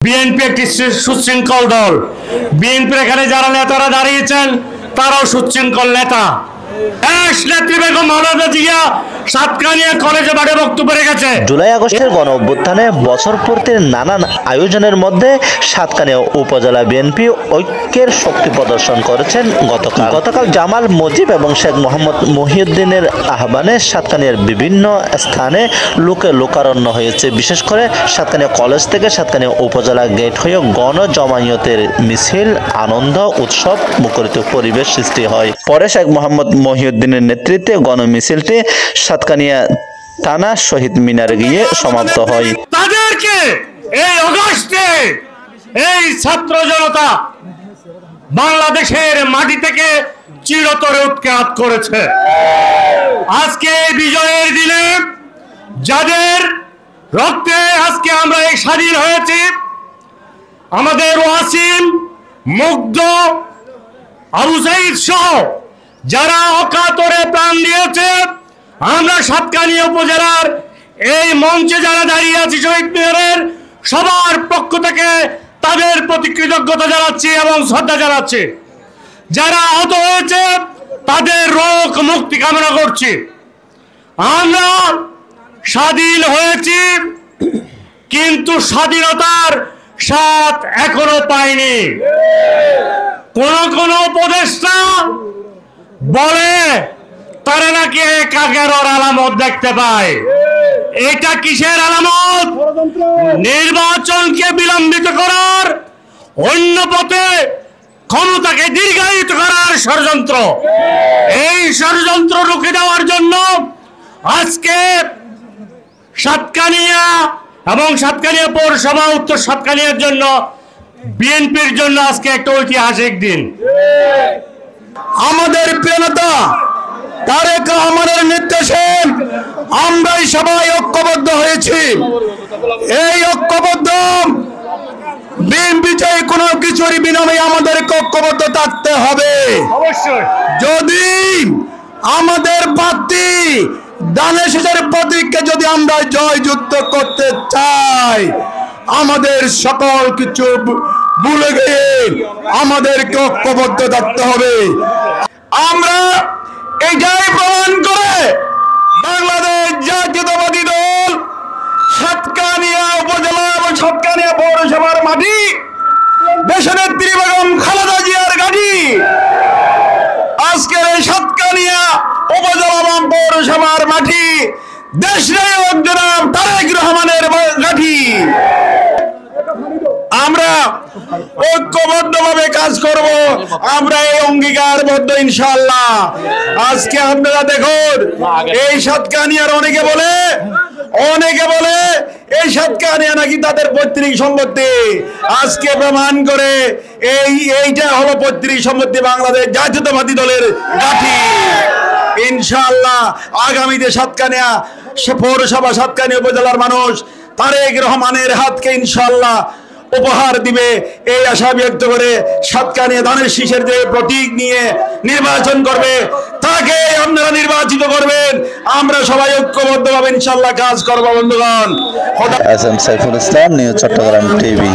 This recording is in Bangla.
বিএনপি একটি সুশৃঙ্খল দল। বিএনপির এখানে যারা নেতারা দাঁড়িয়েছেন তারাও সুশৃঙ্খল নেতা। নেত্রী বেগম খালেদা জিয়া সাতকানিয়া কলেজে মাঠে বক্তব্য রেখেছে। জুলাই আগস্টের গণ অভ্যুত্থানে বছর পূর্তির নানান আয়োজনের মধ্যে সাতকানিয়া উপজেলা বিএনপি ঐক্যের শক্তি প্রদর্শন করেছেন গতকাল জামাল মুজিব এবং শেখ মোহাম্মদ মহিউদ্দিনের আহ্বানে সাতকানিয়ার বিভিন্ন স্থানে লোকারণ্য হয়েছে। বিশেষ করে সাতকানিয়া কলেজ থেকে সাতকানিয়া উপজেলা গেট হয়ে গণ জমায়েতের মিছিল, আনন্দ উৎসব মুখরিত পরিবেশ সৃষ্টি হয়। পরে শেখ মোহাম্মদ মহিউদ্দিনের নেতৃত্বে গণ মিছিলটি সাতকানিয়া থানা শহীদ মিনারে গিয়ে সমাপ্ত হয়। তাদেরকে এই অগস্টে এই ছাত্র জনতা বাংলাদেশের মাটি থেকে চিরতরে উৎখাত করেছে। আজকে বিজয়ের দিনে যাদের রক্তে আজকে আমরা এই স্বাধীন হয়েছি, আমাদের ওয়াসিম, মুগ্ধ, আবু সাইদ সহ যারা অকাতরে প্রাণ দিয়েছে, আমরা সাতকানিয়া উপজেলার এই মঞ্চে যারা দাঁড়িয়ে আছি শহীদ মিনারের সবার পক্ষ থেকে তাদের প্রতি কৃতজ্ঞতা জানাচ্ছি এবং শ্রদ্ধা জানাচ্ছি। যারা আহত হয়েছে তাদের রোগ মুক্তি কামনা করছি। আমরা স্বাধীন হয়েছি, কিন্তু স্বাধীনতার স্বাদ এখনো পাইনি। কোন উপদেষ্টা বলে তারা নাকি কাকের আলামত দেখতে পায়। এটা কিসের আলামত? নির্বাচনকে বিলম্বিত করার, অন্য পথে ক্ষমতাকে দীর্ঘায়িত করার ষড়যন্ত্র। এই ষড়যন্ত্র রুখে দেওয়ার জন্য আজকে সাতকানিয়া এবং সাতকানিয়া পৌরসভা, উত্তর সাতকানিয়ার জন্য বিএনপির জন্য আজকে একটা ঐতিহাসিক দিন। আমাদের প্রিয় নেতা তারেক রহমানের নির্দেশে আমরাই সবাই ঐক্যবদ্ধ হয়েছি। এই ঐক্যবদ্ধ বিএনপি চাই কোনো কিছুর বিনিময়ে আমাদেরকে ঐক্যবদ্ধ থাকতে হবে। অবশ্যই যদি আমাদের প্রার্থী দানেশের প্রতীককে যদি আমরা জয়যুক্ত করতে চাই, আমাদের সকল কিছু ভুলে গিয়ে আমাদেরকে ঐক্যবদ্ধ থাকতে হবে। আমরা এটাই প্রমাণ করে বাংলাদেশ জাতীয়তাবাদী দল সাতকানিয়া উপজেলা এবং সাতকানিয়া পৌরসভার মাটি দেশনেত্রী বেগম খালেদা জিয়ার ঘাঁটি, আজকের এই সাতকানিয়া উপজেলা এবং পৌরসভার মাটি দেশনায়ক জনাব তারেক রহমানের ঘাঁটি। আমরা ঐক্যবদ্ধভাবে কাজ করব, আমরা এই অঙ্গীকারবদ্ধ ইনশাআল্লাহ। আজকে আপনারা দেখুন, এই সাতকানিয়ার অনেকে বলে এই সাতকানিয়া নাকি তাদের পৈতৃক সম্পত্তি। আজকে প্রমাণ করে এইটা হলো পৈতৃক সম্পত্তি বাংলাদেশ জাতীয়তাবাদী দলের ঘাঁটি। ইনশাআল্লাহ আগামীতে সাতকানিয়া পৌরসভা, সাতকানিয়া উপজেলার মানুষ তারেক রহমানের হাতকে ইনশাআল্লাহ উপহার দিবে, এই আশা ব্যক্ত করে সাতকানিয়া ধানের শীষের যে প্রতীক নিয়ে নির্বাচন করবে তাকে আপনারা নির্বাচিত করবেন। আমরা সবাই ঐক্যবদ্ধভাবে ইনশাআল্লাহ কাজ করব। বন্ধুগণ, সাইফুল ইসলাম, নিউজ চট্টগ্রাম টিভি।